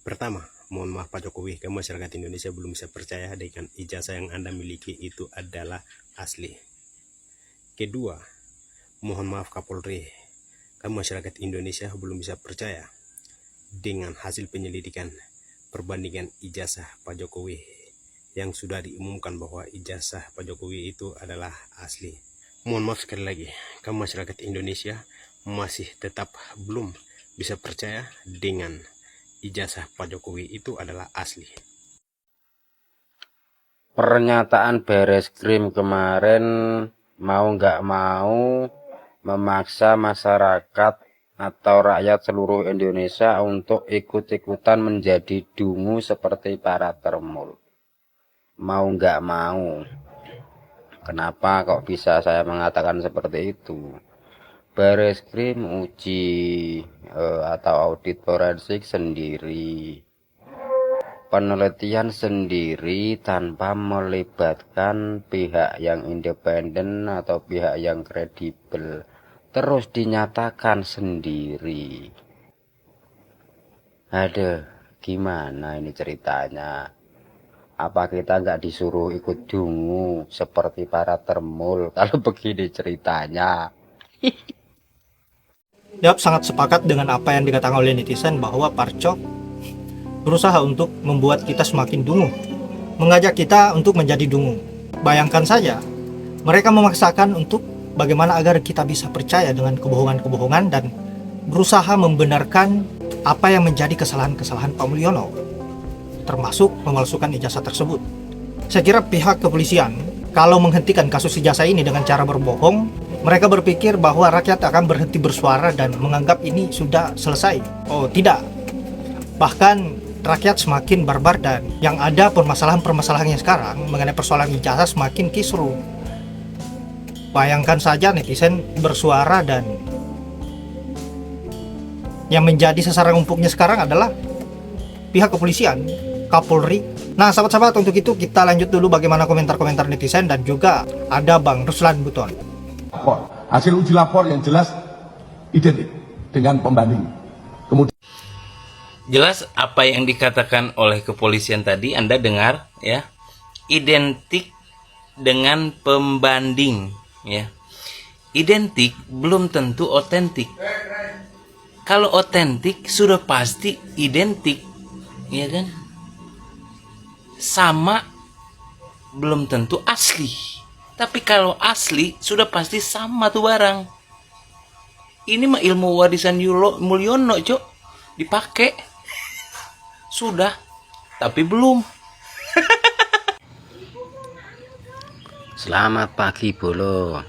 Pertama, mohon maaf Pak Jokowi, masyarakat Indonesia belum bisa percaya dengan ijazah yang Anda miliki itu adalah asli. Kedua, mohon maaf Kapolri, masyarakat Indonesia belum bisa percaya dengan hasil penyelidikan perbandingan ijazah Pak Jokowi yang sudah diumumkan bahwa ijazah Pak Jokowi itu adalah asli. Mohon maaf sekali lagi, masyarakat Indonesia masih tetap belum bisa percaya dengan ijazah Pak Jokowi itu adalah asli. Pernyataan Bareskrim kemarin mau nggak mau memaksa masyarakat atau rakyat seluruh Indonesia untuk ikut-ikutan menjadi dungu seperti para termul. Mau nggak mau. Kenapa kok bisa saya mengatakan seperti itu? Bareskrim uji atau audit forensik sendiri, penelitian sendiri tanpa melibatkan pihak yang independen atau pihak yang kredibel, terus dinyatakan sendiri. Aduh, gimana ini ceritanya? Apa kita nggak disuruh ikut dungu seperti para termul kalau begini ceritanya? Dia sangat sepakat dengan apa yang dikatakan oleh netizen bahwa Parcok berusaha untuk membuat kita semakin dungu, mengajak kita untuk menjadi dungu. Bayangkan saja, mereka memaksakan untuk bagaimana agar kita bisa percaya dengan kebohongan-kebohongan dan berusaha membenarkan apa yang menjadi kesalahan-kesalahan Pak Mulyono, termasuk memalsukan ijazah tersebut. Saya kira pihak kepolisian, kalau menghentikan kasus ijazah ini dengan cara berbohong, mereka berpikir bahwa rakyat akan berhenti bersuara dan menganggap ini sudah selesai. Oh tidak, bahkan rakyat semakin barbar dan yang ada permasalahan-permasalahannya sekarang mengenai persoalan ijazah semakin kisruh. Bayangkan saja netizen bersuara dan yang menjadi sasaran empuknya sekarang adalah pihak kepolisian, Kapolri. Nah sahabat-sahabat, untuk itu kita lanjut dulu bagaimana komentar-komentar netizen dan juga ada Bang Ruslan Buton. Hasil uji lapor yang jelas identik dengan pembanding. Kemudian jelas apa yang dikatakan oleh kepolisian tadi Anda dengar ya, identik dengan pembanding ya. Identik belum tentu otentik. Kalau otentik sudah pasti identik, ya kan? Sama belum tentu asli. Tapi kalau asli sudah pasti sama tuh barang. Ini mah ilmu warisan Mulyono, Cok. Dipakai. Sudah, tapi belum. Selamat pagi Bolo.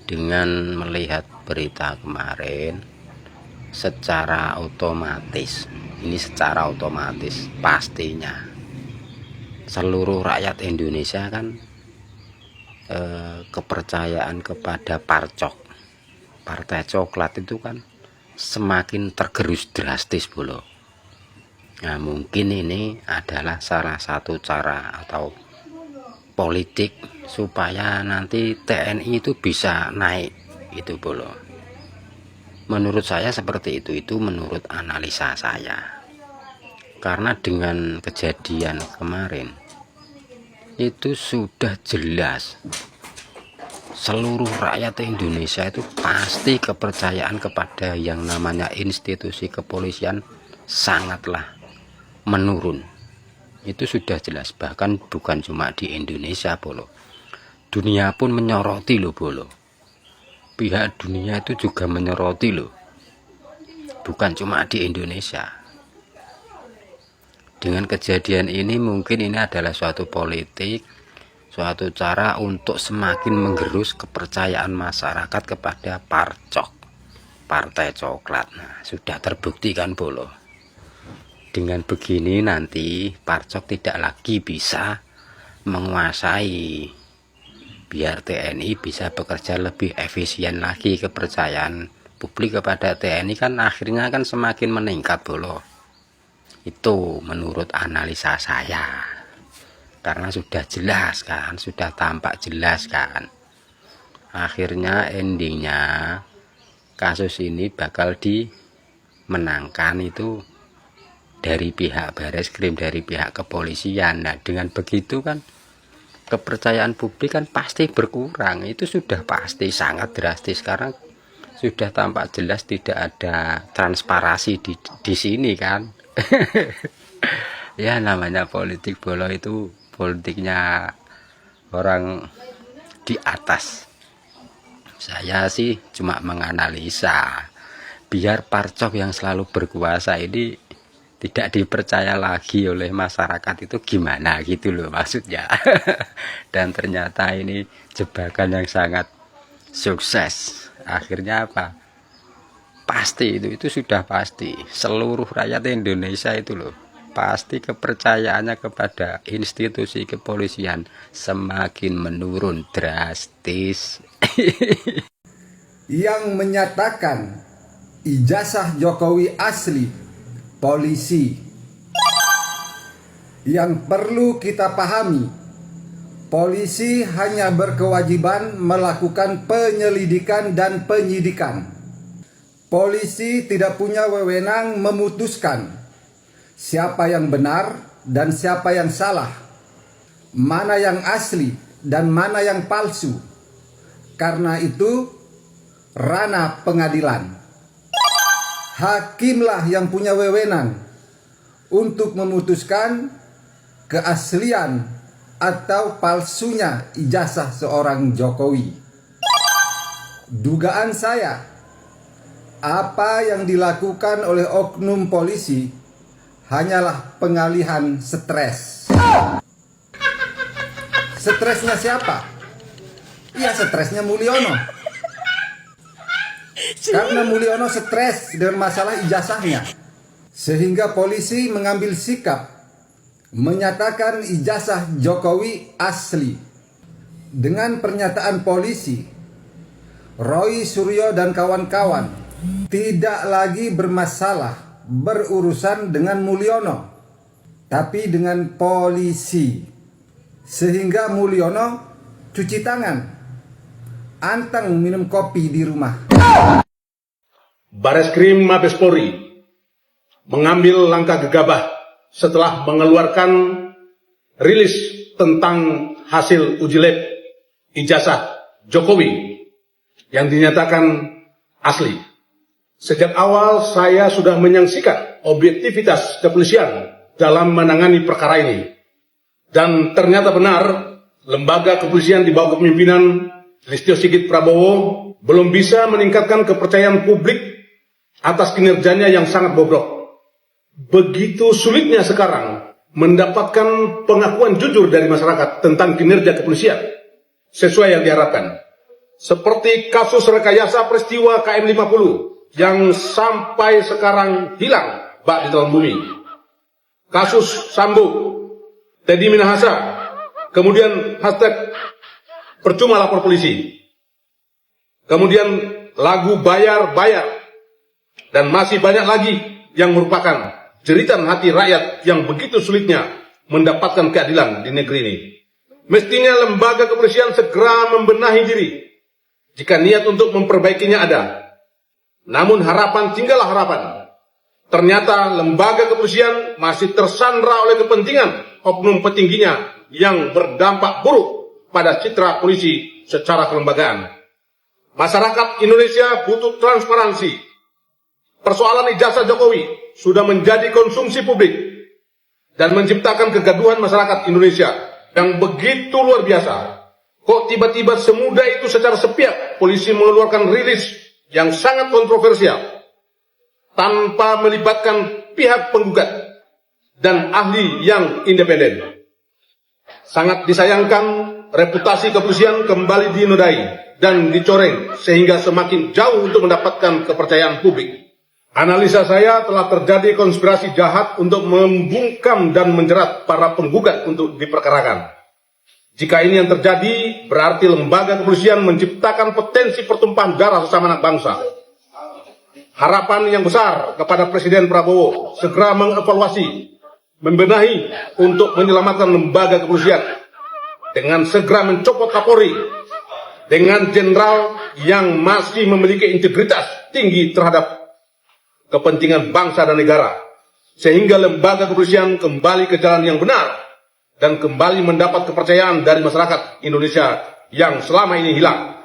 Dengan melihat berita kemarin, secara otomatis pastinya seluruh rakyat Indonesia kan kepercayaan kepada Parcok, Partai Coklat itu kan semakin tergerus drastis Bolo. Nah mungkin ini adalah salah satu cara atau politik supaya nanti TNI itu bisa naik itu Bolo. Menurut saya seperti itu menurut analisa saya. Karena dengan kejadian kemarin itu sudah jelas seluruh rakyat Indonesia itu pasti kepercayaan kepada yang namanya institusi kepolisian sangatlah menurun. Itu sudah jelas, bahkan bukan cuma di Indonesia Bolo, dunia pun menyoroti loh Bolo. Pihak dunia itu juga menyoroti loh, bukan cuma di Indonesia. Dengan kejadian ini mungkin ini adalah suatu politik, suatu cara untuk semakin menggerus kepercayaan masyarakat kepada Parcok, Partai Coklat. Nah, sudah terbukti kan Bolo. Dengan begini nanti Parcok tidak lagi bisa menguasai, biar TNI bisa bekerja lebih efisien lagi. Kepercayaan publik kepada TNI kan akhirnya kan semakin meningkat Bolo. Itu menurut analisa saya, karena sudah jelas kan, sudah tampak jelas kan, akhirnya endingnya kasus ini bakal dimenangkan itu dari pihak Bareskrim, dari pihak kepolisian. Nah, dengan begitu kan kepercayaan publik kan pasti berkurang. Itu sudah pasti sangat drastis. Sekarang sudah tampak jelas tidak ada transparansi di sini kan. Ya namanya politik bola itu politiknya orang di atas. Saya sih cuma menganalisa biar parcok yang selalu berkuasa ini tidak dipercaya lagi oleh masyarakat itu gimana gitu loh maksudnya. Dan ternyata ini jebakan yang sangat sukses. Akhirnya apa? Pasti itu sudah pasti seluruh rakyat Indonesia itu loh pasti kepercayaannya kepada institusi kepolisian semakin menurun drastis. Yang menyatakan ijazah Jokowi asli polisi. Yang perlu kita pahami, polisi hanya berkewajiban melakukan penyelidikan dan penyidikan. Polisi tidak punya wewenang memutuskan siapa yang benar dan siapa yang salah, mana yang asli dan mana yang palsu. Karena itu ranah pengadilan. Hakimlah yang punya wewenang untuk memutuskan keaslian atau palsunya ijazah seorang Jokowi. Dugaan saya, apa yang dilakukan oleh oknum polisi hanyalah pengalihan stres. Stresnya siapa? Ya stresnya Mulyono. Karena Mulyono stres dengan masalah ijazahnya, sehingga polisi mengambil sikap menyatakan ijazah Jokowi asli. Dengan pernyataan polisi, Roy Suryo dan kawan-kawan tidak lagi bermasalah berurusan dengan Mulyono, tapi dengan polisi. Sehingga Mulyono cuci tangan, anteng minum kopi di rumah. Bareskrim Mabes Polri mengambil langkah gegabah setelah mengeluarkan rilis tentang hasil uji lab ijazah Jokowi yang dinyatakan asli. Sejak awal saya sudah menyaksikan objektivitas kepolisian dalam menangani perkara ini. Dan ternyata benar, lembaga kepolisian di bawah kepemimpinan Listio Sigit Prabowo belum bisa meningkatkan kepercayaan publik atas kinerjanya yang sangat bobrok. Begitu sulitnya sekarang mendapatkan pengakuan jujur dari masyarakat tentang kinerja kepolisian sesuai yang diharapkan. Seperti kasus rekayasa peristiwa KM50 yang sampai sekarang hilang bak di dalam bumi. Kasus Sambo, Teddy Minahasa, kemudian hashtag percuma lapor polisi. Kemudian lagu bayar-bayar. Dan masih banyak lagi yang merupakan jeritan hati rakyat yang begitu sulitnya mendapatkan keadilan di negeri ini. Mestinya lembaga kepolisian segera membenahi diri jika niat untuk memperbaikinya ada. Namun harapan tinggallah harapan. Ternyata lembaga kepolisian masih tersandra oleh kepentingan oknum petingginya yang berdampak buruk pada citra polisi secara kelembagaan. Masyarakat Indonesia butuh transparansi. Persoalan ijazah Jokowi sudah menjadi konsumsi publik dan menciptakan kegaduhan masyarakat Indonesia yang begitu luar biasa. Kok tiba-tiba semudah itu secara sepihak polisi mengeluarkan rilis yang sangat kontroversial tanpa melibatkan pihak penggugat dan ahli yang independen. Sangat disayangkan reputasi kepolisian kembali dinodai dan dicoreng sehingga semakin jauh untuk mendapatkan kepercayaan publik. Analisa saya telah terjadi konspirasi jahat untuk membungkam dan menjerat para penggugat untuk diperkarakan. Jika ini yang terjadi, berarti lembaga kepolisian menciptakan potensi pertumpahan darah sesama anak bangsa. Harapan yang besar kepada Presiden Prabowo segera mengevaluasi, membenahi untuk menyelamatkan lembaga kepolisian dengan segera mencopot Kapolri dengan jenderal yang masih memiliki integritas tinggi terhadap kepentingan bangsa dan negara, sehingga lembaga kepolisian kembali ke jalan yang benar dan kembali mendapat kepercayaan dari masyarakat Indonesia yang selama ini hilang.